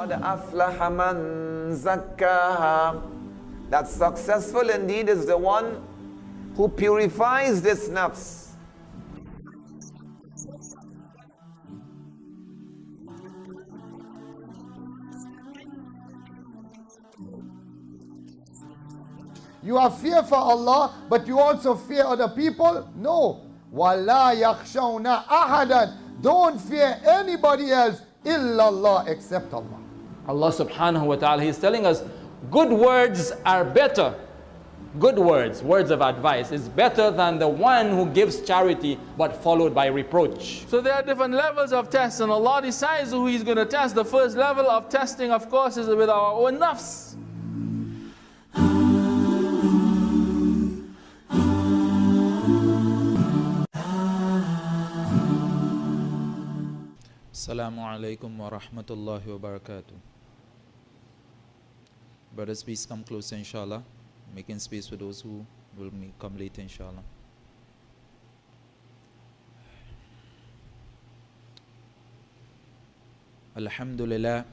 قَدْ أَفْلَحَ مَنْ زَكَّاهَا. That successful indeed is the one who purifies this nafs. You have fear for Allah, but you also fear other people? No. وَلَا يَخْشَوْنَ أَحَدًا. Don't fear anybody else إِلَّا Allah, except Allah. Allah subhanahu wa ta'ala, He's telling us good words are better. Good words, words of advice, is better than the one who gives charity but followed by reproach. So there are different levels of tests, and Allah decides who He's going to test. The first level of testing, of course, is with our own nafs. Assalamu alaikum wa rahmatullahi wa barakatuh. Brothers, please come closer, inshallah. Making space for those who will come later, inshallah. Alhamdulillah.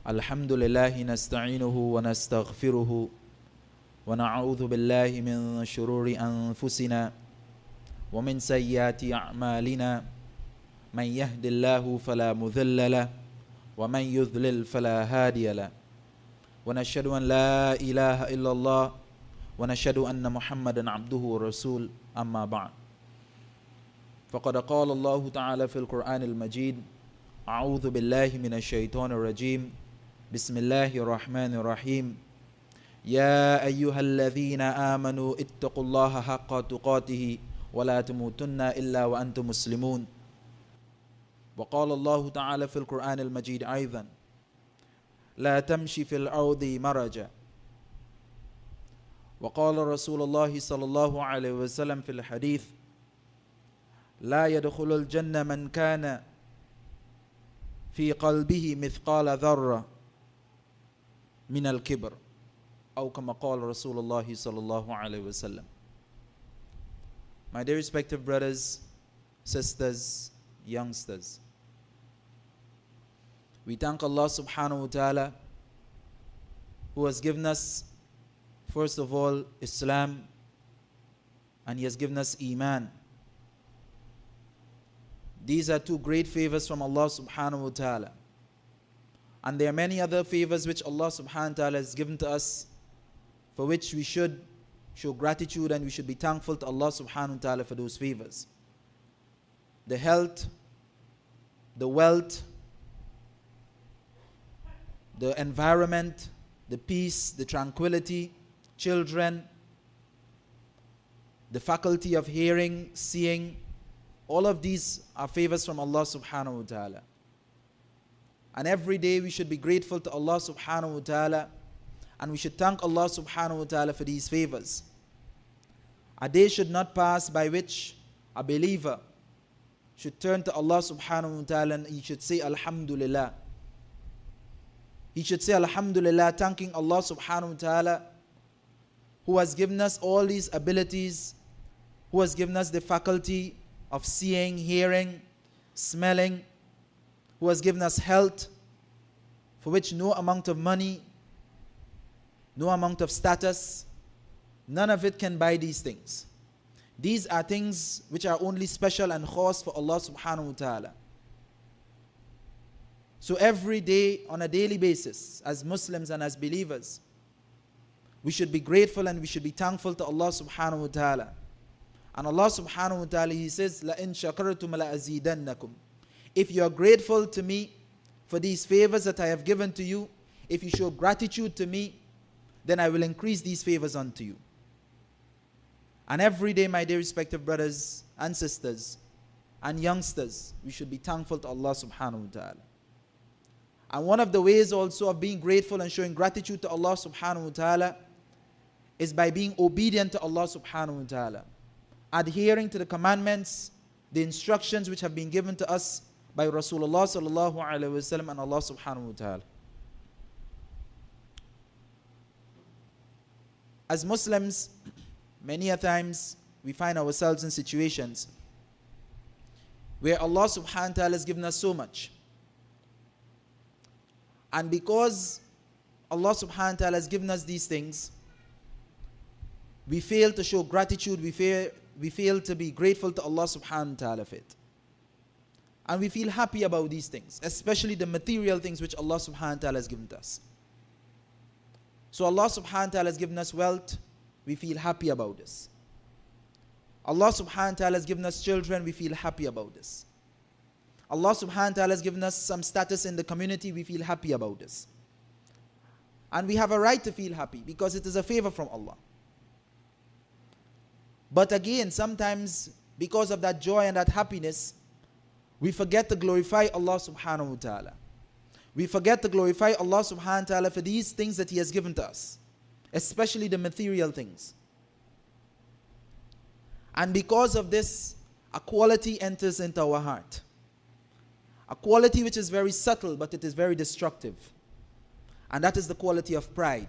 Alhamdulillahi nasta'inuhu wa nastaghfiruhu wa na'udhu billahi min shururi anfusina wa min sayyati a'malina. من يهد الله فلا مضل له ومن يضلل فلا هادي له ونشهد أن لا إله إلا الله ونشهد أن محمدا عبده ورسول أما بعد فقد قال الله تعالى في القرآن المجيد أعوذ بالله من الشيطان الرجيم بسم الله الرحمن الرحيم يا أيها الذين آمنوا اتقوا الله حق تقاته ولا تموتن إلا وأنتم مسلمون وقال الله تعالى في القرآن المجيد أيضا لا تمشي في الأرض مرجا وقال رسول الله صلى الله عليه وسلم في الحديث لا يدخل الجنة من كان في قلبه مثقال ذرة من الكبر أو كما قال رسول الله صلى الله عليه وسلم. My dear respective brothers, sisters, youngsters, we thank Allah subhanahu wa ta'ala who has given us, first of all, Islam, and He has given us Iman. These are two great favors from Allah subhanahu wa ta'ala. And there are many other favors which Allah subhanahu wa ta'ala has given to us, for which we should show gratitude and we should be thankful to Allah subhanahu wa ta'ala for those favors. The health, the wealth, the environment, the peace, the tranquility, children, the faculty of hearing, seeing, all of these are favors from Allah subhanahu wa ta'ala. And every day we should be grateful to Allah subhanahu wa ta'ala, and we should thank Allah subhanahu wa ta'ala for these favors. A day should not pass by which a believer should turn to Allah subhanahu wa ta'ala and he should say Alhamdulillah. He should say Alhamdulillah, thanking Allah subhanahu wa ta'ala who has given us all these abilities, who has given us the faculty of seeing, hearing, smelling, who has given us health, for which no amount of money, no amount of status, none of it can buy these things. These are things which are only special and khas for Allah subhanahu wa ta'ala. So every day, on a daily basis, as Muslims and as believers, we should be grateful and we should be thankful to Allah subhanahu wa ta'ala. And Allah subhanahu wa ta'ala, He says, لَإِن شَكَرْتُمْ لَأَزِيدَنَّكُمْ. If you are grateful to me for these favors that I have given to you, if you show gratitude to me, then I will increase these favors unto you. And every day, my dear respective brothers and sisters and youngsters, we should be thankful to Allah subhanahu wa ta'ala. And one of the ways also of being grateful and showing gratitude to Allah subhanahu wa ta'ala is by being obedient to Allah subhanahu wa ta'ala, adhering to the commandments, the instructions which have been given to us by Rasulullah sallallahu alaihi wasallam and Allah subhanahu wa ta'ala. As Muslims, many a times we find ourselves in situations where Allah subhanahu wa ta'ala has given us so much. And because Allah subhanahu wa ta'ala has given us these things, we fail to show gratitude, we fail to be grateful to Allah subhanahu wa ta'ala for it. And we feel happy about these things, especially the material things which Allah subhanahu wa ta'ala has given to us. So Allah subhanahu wa ta'ala has given us wealth, we feel happy about this. Allah subhanahu wa ta'ala has given us children, we feel happy about this. Allah subhanahu wa ta'ala has given us some status in the community, we feel happy about this. And we have a right to feel happy because it is a favor from Allah. But again, sometimes because of that joy and that happiness, we forget to glorify Allah subhanahu wa ta'ala. We forget to glorify Allah subhanahu wa ta'ala for these things that He has given to us, especially the material things. And because of this, a quality enters into our heart. A quality which is very subtle, but it is very destructive. And that is the quality of pride.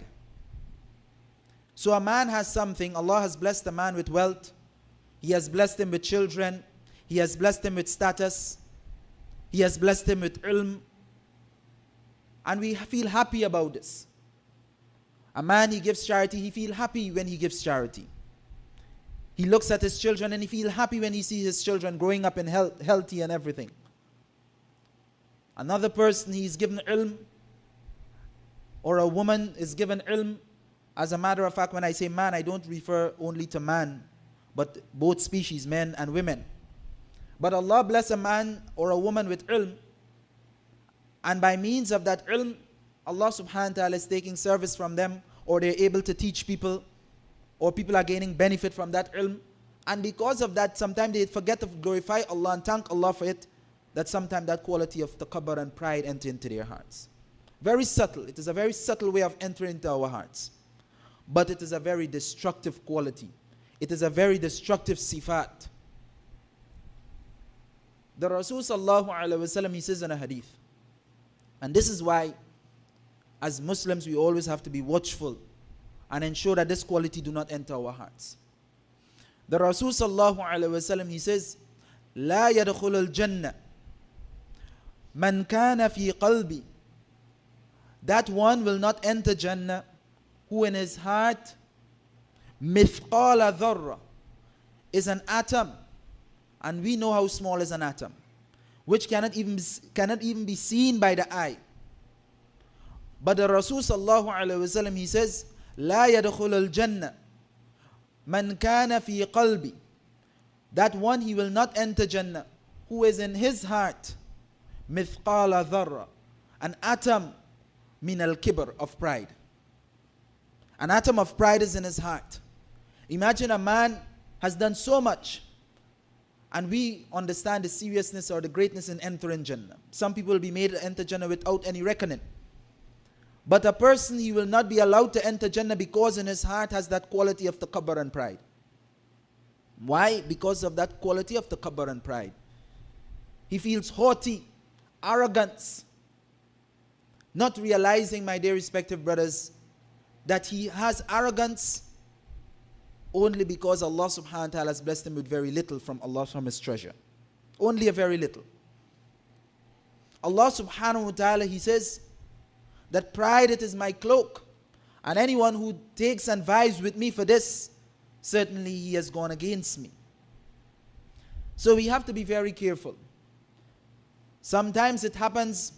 So a man has something, Allah has blessed a man with wealth, He has blessed him with children, He has blessed him with status, He has blessed him with ilm, and we feel happy about this. A man, he gives charity, he feels happy when he gives charity. He looks at his children and he feels happy when he sees his children growing up in healthy and everything. Another person, he's given ilm, or a woman is given ilm. As a matter of fact, when I say man, I don't refer only to man, but both species, men and women. But Allah bless a man or a woman with ilm, and by means of that ilm, Allah subhanahu wa ta'ala is taking service from them, or they're able to teach people, or people are gaining benefit from that ilm. And because of that, sometimes they forget to glorify Allah and thank Allah for it, that sometimes that quality of takabbur and pride enter into their hearts. Very subtle. It is a very subtle way of entering into our hearts. But it is a very destructive quality. It is a very destructive sifat. The Rasul sallallahu alaihi wasallam, he says in a hadith, and this is why as Muslims we always have to be watchful and ensure that this quality do not enter our hearts. The Rasul sallallahu alaihi wasallam, he says, لا يدخل الجنة من كان في قلبي, that one will not enter Jannah who in his heart مثقال ذرة is an atom, and we know how small is an atom, which cannot even be seen by the eye. But the Rasul sallallahu alaihi wasallam, he says, لا يدخل الجنة من كان في قلبي, that one, he will not enter Jannah who is in his heart مثقال ذرة, an atom min al-kibr, of pride. An atom of pride is in his heart. Imagine a man has done so much, and we understand the seriousness or the greatness in entering Jannah. Some people will be made to enter Jannah without any reckoning. But a person, he will not be allowed to enter Jannah because in his heart has that quality of takabbur and pride. Why? Because of that quality of takabbur and pride. He feels haughty, arrogance, not realizing, my dear respective brothers, that he has arrogance only because Allah subhanahu wa ta'ala has blessed him with very little from Allah, from his treasure. Only a very little. Allah subhanahu wa ta'ala, he says that pride, it is my cloak, and anyone who takes and vies with me for this, certainly he has gone against me. So we have to be very careful. Sometimes it happens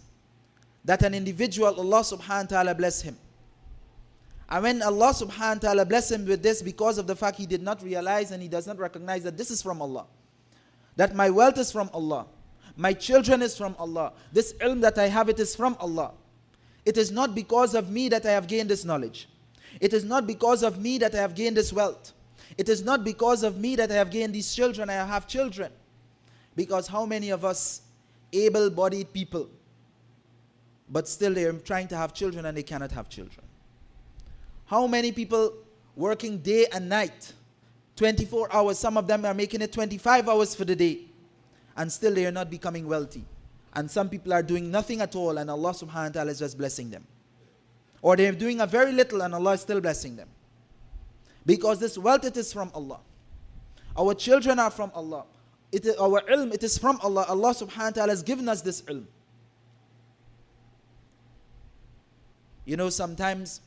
that an individual, Allah subhanahu wa ta'ala bless him. And when Allah subhanahu wa ta'ala bless him with this, because of the fact he did not realize and he does not recognize that this is from Allah, that my wealth is from Allah, my children is from Allah, this ilm that I have, it is from Allah. It is not because of me that I have gained this knowledge. It is not because of me that I have gained this wealth. It is not because of me that I have gained these children, I have children. Because how many of us able-bodied people, but still they are trying to have children and they cannot have children? How many people working day and night, 24 hours, some of them are making it 25 hours for the day, and still they are not becoming wealthy. And some people are doing nothing at all, and Allah subhanahu wa ta'ala is just blessing them. Or they are doing a very little, and Allah is still blessing them. Because this wealth, it is from Allah. Our children are from Allah. Our ilm, it is from Allah. Allah subhanahu wa ta'ala has given us this ilm. You know, sometimes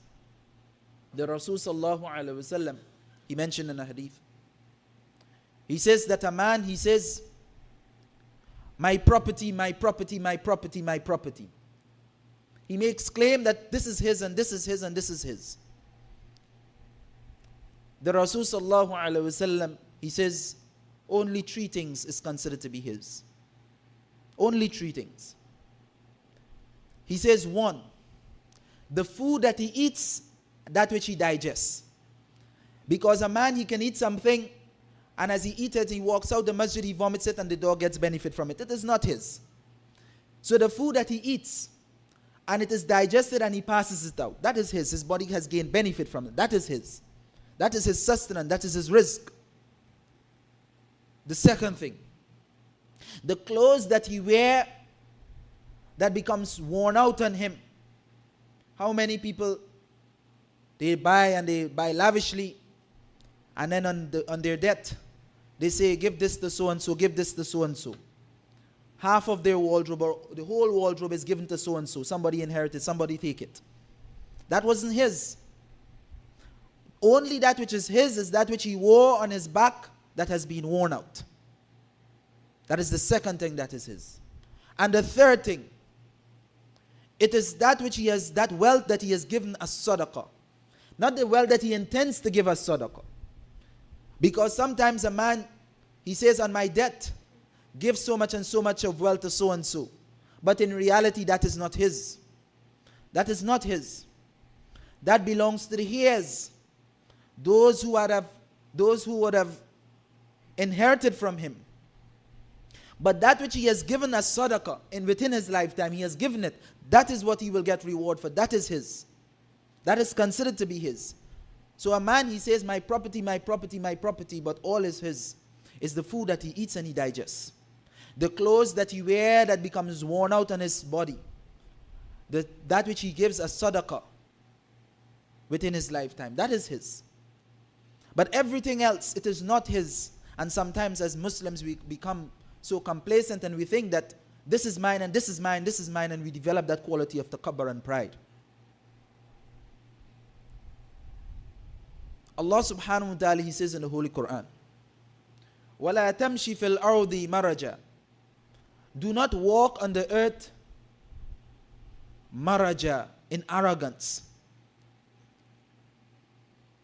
the Rasul sallallahu alaihi wasallam, he mentioned in a hadith, he says that a man, he says, my property, my property, my property, my property. He makes claim that this is his and this is his and this is his. The Rasul sallallahu alaihi wasallam, he says, only 3 things is considered to be his. Only 3 things. He says, 1, the food that he eats, that which he digests. Because a man, he can eat something, and as he eats it, he walks out the masjid, he vomits it, and the dog gets benefit from it. It is not his. So the food that he eats, and it is digested, and he passes it out, that is his. His body has gained benefit from it. That is his. That is his sustenance. That is his risk. The second thing, the clothes that he wears, that becomes worn out on him. How many people, they buy lavishly, and then on their death, they say, give this to so-and-so, give this to so-and-so. Half of their wardrobe, or the whole wardrobe, is given to so-and-so. Somebody inherited, somebody take it. That wasn't his. Only that which is his is that which he wore on his back that has been worn out. That is the second thing that is his. And the third thing, it is that which he has, that wealth that he has given as sadaqah. Not the wealth that he intends to give as sadaqah. Because sometimes a man, he says, on my death, give so much and so much of wealth to so and so. But in reality, that is not his. That is not his. That belongs to the heirs. Those who would have inherited from him. But that which he has given as sadaqah, and within his lifetime, he has given it. That is what he will get reward for. That is his. That is considered to be his. So a man, he says, my property, my property, my property, but all is his. Is the food that he eats and he digests. The clothes that he wears that becomes worn out on his body. That which he gives as sadaqah within his lifetime. That is his. But everything else, it is not his. And sometimes as Muslims, we become so complacent and we think that this is mine and this is mine, this is mine, and we develop that quality of takabbur and pride. Allah subhanahu wa ta'ala, he says in the Holy Quran, وَلَا تَمْشِ فِي الْأَرْضِ مَرَجًا. Do not walk on the earth maraja, in arrogance.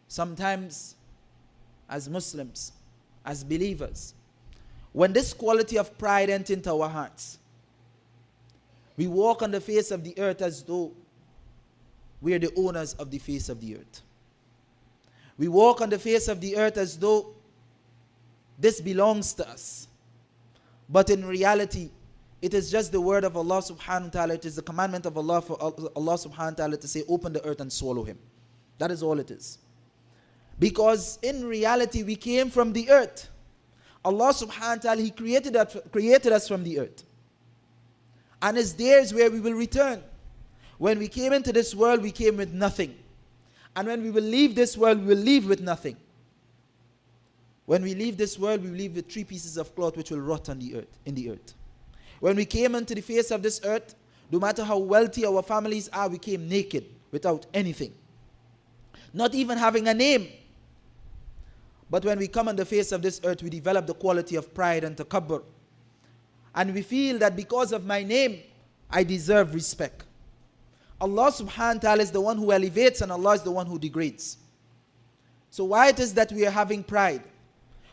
Sometimes as Muslims, as believers, when this quality of pride enters into our hearts, we walk on the face of the earth as though we are the owners of the face of the earth. We walk on the face of the earth as though this belongs to us. But in reality, it is just the word of Allah subhanahu wa ta'ala. It is the commandment of Allah for Allah subhanahu wa ta'ala to say, open the earth and swallow him. That is all it is. Because in reality, we came from the earth. Allah subhanahu wa ta'ala, he created us from the earth. And it's there is where we will return. When we came into this world, we came with nothing. And when we will leave this world, we will leave with nothing. When we leave this world, we will leave with 3 pieces of cloth which will rot on the earth, in the earth. When we came into the face of this earth, no matter how wealthy our families are, we came naked, without anything. Not even having a name. But when we come on the face of this earth, we develop the quality of pride and takabbur. And we feel that because of my name, I deserve respect. Allah subhanahu wa ta'ala is the one who elevates and Allah is the one who degrades. So why it is that we are having pride?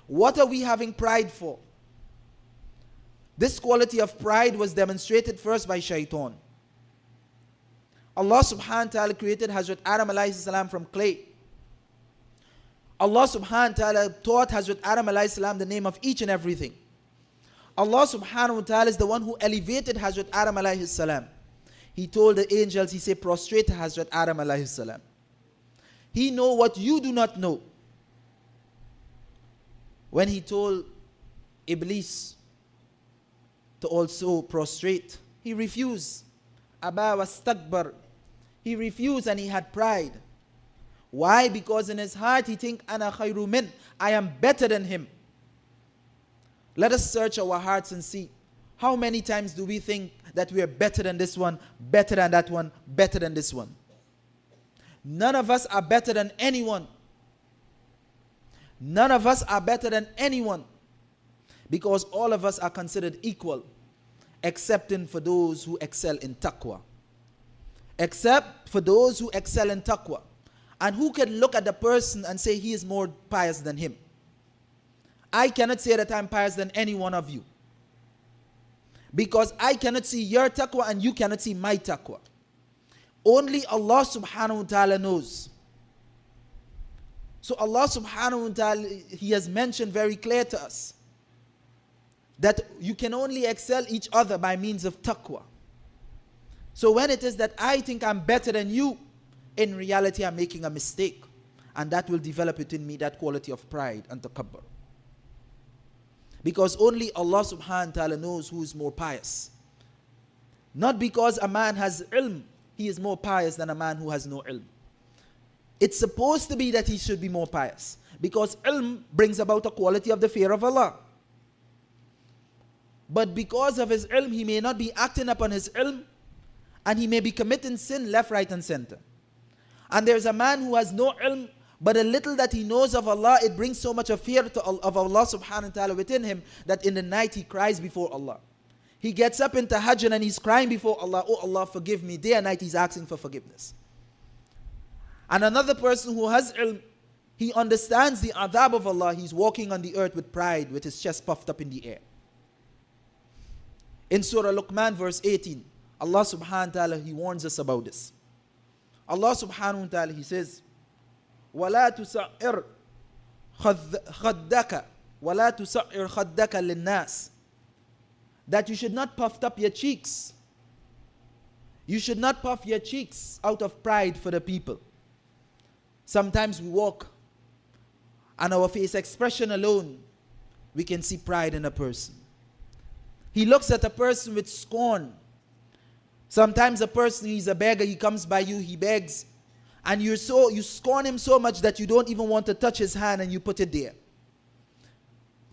What are we having pride for? This quality of pride was demonstrated first by shaitan. Allah subhanahu wa ta'ala created Hazrat Adam alayhi salam from clay. Allah subhanahu wa ta'ala taught Hazrat Adam alayhi salam the name of each and everything. Allah subhanahu wa ta'ala is the one who elevated Hazrat Adam alayhi salam. He told the angels, he said, prostrate to Hazrat Adam alayhi salam. He know what you do not know. When he told Iblis to also prostrate, he refused. Aba wastakbar. He refused and he had pride. Why? Because in his heart he think, Ana khayru min, I am better than him. Let us search our hearts and see how many times do we think that we are better than this one, better than that one, better than this one. None of us are better than anyone. None of us are better than anyone, because all of us are considered equal, excepting for those who excel in taqwa. Except for those who excel in taqwa. And who can look at the person and say he is more pious than him? I cannot say that I'm pious than any one of you, because I cannot see your taqwa and you cannot see my taqwa. Only Allah subhanahu wa ta'ala knows. So Allah subhanahu wa ta'ala, He has mentioned very clear to us that you can only excel each other by means of taqwa. So when it is that I think I'm better than you, in reality I'm making a mistake, and that will develop within me that quality of pride and takabbur. Because only Allah subhanahu wa ta'ala knows who is more pious. Not because a man has ilm, he is more pious than a man who has no ilm. It's supposed to be that he should be more pious, because ilm brings about a quality of the fear of Allah. But because of his ilm, he may not be acting upon his ilm, and he may be committing sin left, right, and center. And there's a man who has no ilm, but a little that he knows of Allah, it brings so much of fear of Allah subhanahu wa ta'ala within him, that in the night he cries before Allah. He gets up in tahajjud and he's crying before Allah, oh Allah, forgive me. Day and night he's asking for forgiveness. And another person who has ilm, he understands the adhab of Allah. He's walking on the earth with pride, with his chest puffed up in the air. In Surah Luqman verse 18, Allah subhanahu wa ta'ala, He warns us about this. Allah subhanahu wa ta'ala, He says, وَلَا تُسَعِّرْ خَدَّكَ وَلَا تُسَعِّرْ خَدَّكَ لِلنَّاسِ, that you should not puff up your cheeks. You should not puff your cheeks out of pride for the people. Sometimes we walk, and our face expression alone, we can see pride in a person. He looks at a person with scorn. Sometimes a person, he's a beggar, he comes by you, he begs, and you scorn him so much that you don't even want to touch his hand, and you put it there.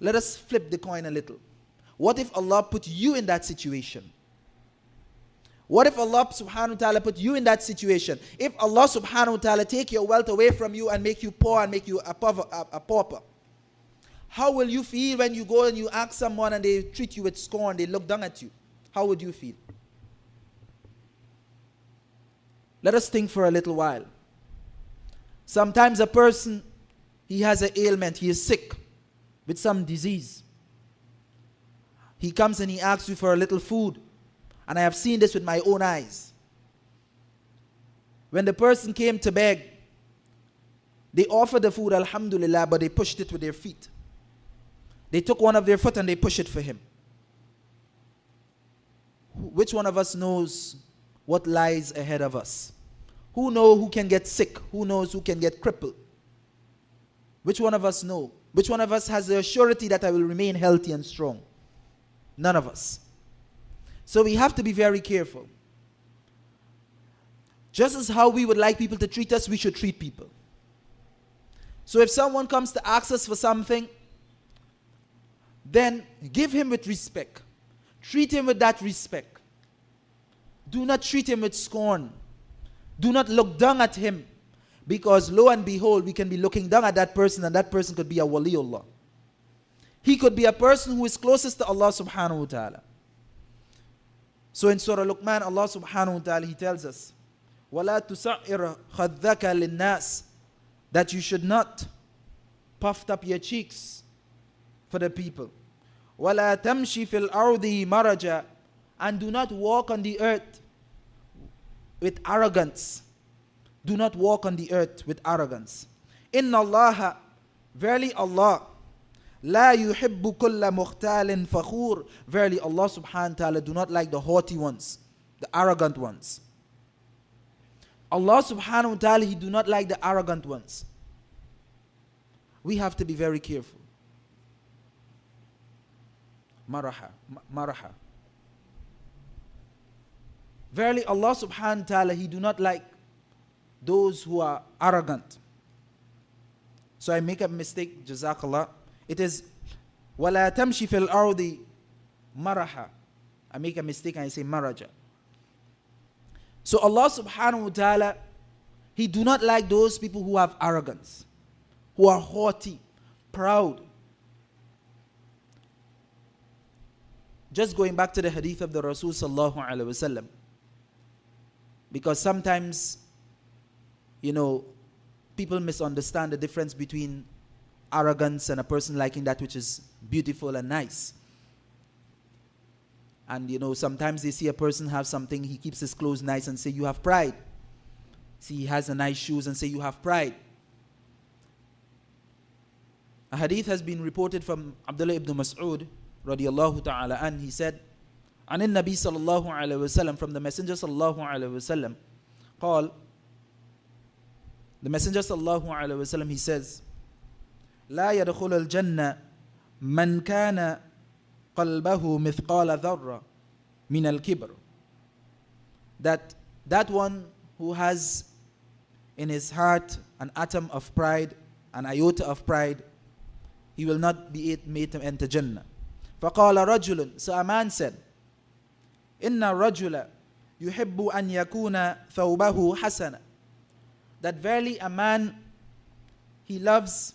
Let us flip the coin a little. What if Allah put you in that situation? What if Allah subhanahu wa ta'ala put you in that situation? If Allah subhanahu wa ta'ala take your wealth away from you and make you poor and make you a pauper, how will you feel when you go and you ask someone and they treat you with scorn, they look down at you? How would you feel? Let us think for a little while. Sometimes a person, he has an ailment, he is sick with some disease. He comes and he asks you for a little food. And I have seen this with my own eyes. When the person came to beg, they offered the food, alhamdulillah, but they pushed it with their feet. They took one of their foot and they pushed it for him. Which one of us knows what lies ahead of us? Who knows who can get sick? Who knows who can get crippled? Which one of us know? Which one of us has the surety that I will remain healthy and strong? None of us. So we have to be very careful. Just as how we would like people to treat us, we should treat people. So if someone comes to ask us for something, then give him with respect. Treat him with that respect. Do not treat him with scorn. Do not look down at him, because lo and behold, we can be looking down at that person, and that person could be a waliullah. He could be a person who is closest to Allah subhanahu wa ta'ala. So in Surah Luqman, Allah subhanahu wa ta'ala, He tells us, وَلَا تُسَعِّرْ خَدَّكَ لِلنَّاسِ, that you should not puff up your cheeks for the people. وَلَا تَمْشِ فِي الْأَرْضِ مَرَجًا, and do not walk on the earth with arrogance. Do not walk on the earth with arrogance. Inna Allah, verily Allah, La yuhibbu kulla mukhtalin fakhur. Verily Allah subhanahu wa ta'ala do not like the haughty ones, the arrogant ones. Allah subhanahu wa ta'ala, He do not like the arrogant ones. We have to be very careful. Maraha. Verily Allah subhanahu wa ta'ala, He do not like those who are arrogant. So I make a mistake, jazakallah. It is وَلَا تَمْشِ فِي الْأَرْضِ مَرَحًا. I make a mistake and I say maraja. So Allah subhanahu wa ta'ala, He do not like those people who have arrogance, who are haughty, proud. Just going back to the hadith of the Rasul sallallahu alaihi wasallam, because sometimes, people misunderstand the difference between arrogance and a person liking that which is beautiful and nice. And sometimes they see a person have something, he keeps his clothes nice and say, you have pride. See, he has a nice shoes and say, you have pride. A hadith has been reported from Abdullah ibn Mas'ud radiyallahu ta'ala an. He said, عن النبي صلى الله عليه وسلم, from the Messenger صلى الله عليه وسلم, قال, the Messenger صلى الله عليه وسلم, he says, لا يدخل الجنة من كان قلبه مثقال ذرة من الكبر. That one who has in his heart an atom of pride, an iota of pride, he will not be made to enter Jannah. فقال رجل, so a man said, إن الرجل يحب أن يكون ثوبه حسنا, that verily a man, he loves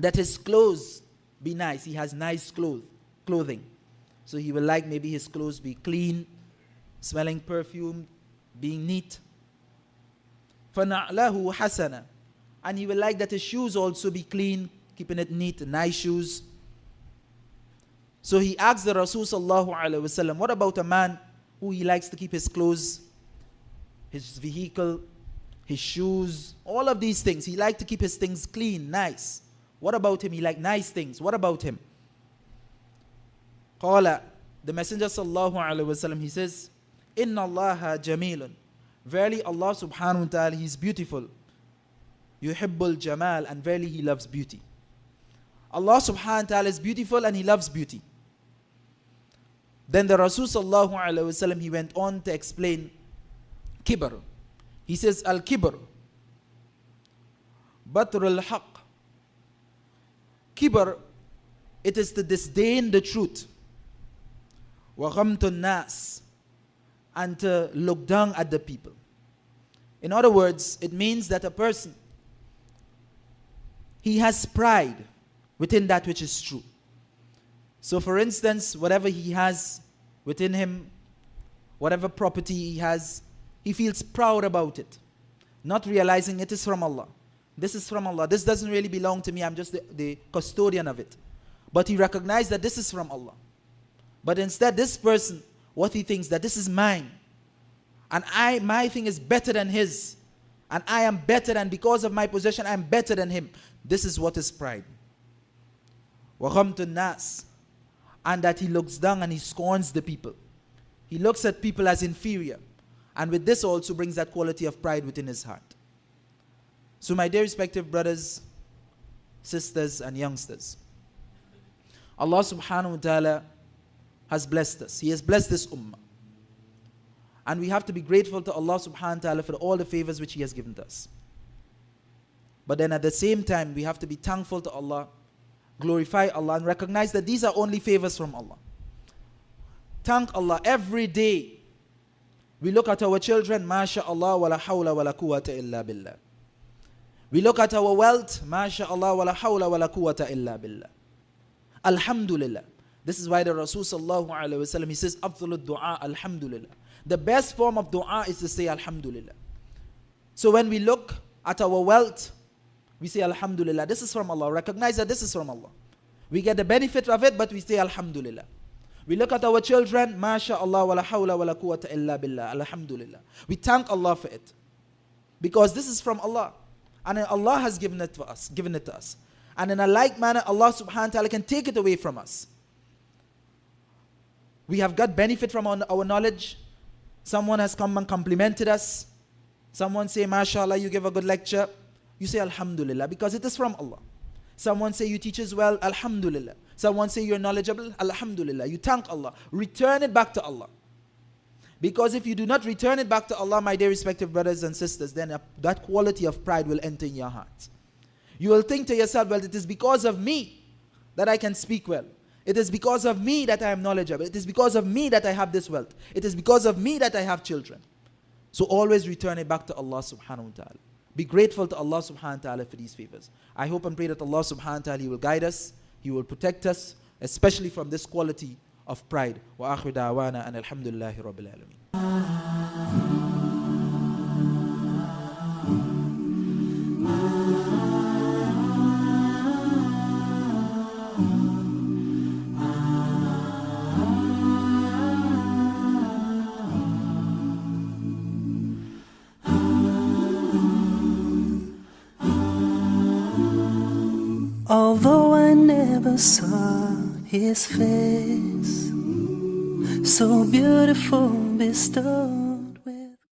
that his clothes be nice. He has nice clothing. So he will like maybe his clothes be clean, smelling perfume, being neat. فَنَعْلَهُ حَسَنًا, and he will like that his shoes also be clean, keeping it neat, nice shoes. So he asked the Rasul sallallahu alaihi wasallam, what about a man who he likes to keep his clothes, his vehicle, his shoes, all of these things. He liked to keep his things clean, nice. What about him? He liked nice things. What about him? Qala, the Messenger sallallahu alaihi wasallam, he says, Inna Allaha jamilun. Verily Allah subhanahu wa ta'ala, He is beautiful. Yuhibbul jamal, and verily He loves beauty. Allah subhanahu wa ta'ala is beautiful and He loves beauty. Then the Rasul sallallahu alaihi wasallam, he went on to explain kibr. He says, al-kibr, batrul haqq. Kibr, it is to disdain the truth. Wa ghamtun nas, and to look down at the people. In other words, it means that a person, he has pride within that which is true. So for instance, whatever he has within him, whatever property he has, he feels proud about it, not realizing it is from Allah. This is from Allah. This doesn't really belong to me. I'm just the custodian of it. But he recognized that this is from Allah. But instead, this person, what he thinks, that this is mine, and my thing is better than his, and I am better, and because of my possession, I am better than him. This is what is pride. Wa ghamtun nas, and that he looks down and he scorns the people. He looks at people as inferior. And with this also brings that quality of pride within his heart. So my dear respective brothers, sisters and youngsters, Allah subhanahu wa ta'ala has blessed us. He has blessed this ummah. And we have to be grateful to Allah subhanahu wa ta'ala for all the favors which He has given to us. But then at the same time, we have to be thankful to Allah, glorify Allah, and recognize that these are only favors from Allah. Thank Allah every day. We look at our children, MashaAllah, wa la hawla wa la quwwata illa billah. We look at our wealth, MashaAllah, wa la hawla wa la quwwata illa billah. Alhamdulillah. This is why the Rasul sallallahu alaihi wasallam, he says, Afdalud du'a, Alhamdulillah. The best form of dua is to say Alhamdulillah. So when we look at our wealth, we say Alhamdulillah. This is from Allah. Recognize that this is from Allah. We get the benefit of it, but we say Alhamdulillah. We look at our children, MashaAllah, wa la hawla wa la quwwata illa billah, Alhamdulillah. We thank Allah for it. Because this is from Allah. And Allah has given it to us. And in a like manner, Allah subhanahu wa ta'ala can take it away from us. We have got benefit from our knowledge. Someone has come and complimented us. Someone say, MashaAllah, you give a good lecture. You say Alhamdulillah, because it is from Allah. Someone say you teach as well, Alhamdulillah. Someone say you're knowledgeable, Alhamdulillah. You thank Allah. Return it back to Allah. Because if you do not return it back to Allah, my dear respective brothers and sisters, then that quality of pride will enter in your heart. You will think to yourself, well, it is because of me that I can speak well. It is because of me that I am knowledgeable. It is because of me that I have this wealth. It is because of me that I have children. So always return it back to Allah subhanahu wa ta'ala. Be grateful to Allah subhanahu wa ta'ala for these favors. I hope and pray that Allah subhanahu wa ta'ala, He will guide us, He will protect us, especially from this quality of pride. Wa akhiru da'wana and alhamdulillahi rabbil alameen. Although I never saw his face, so beautiful bestowed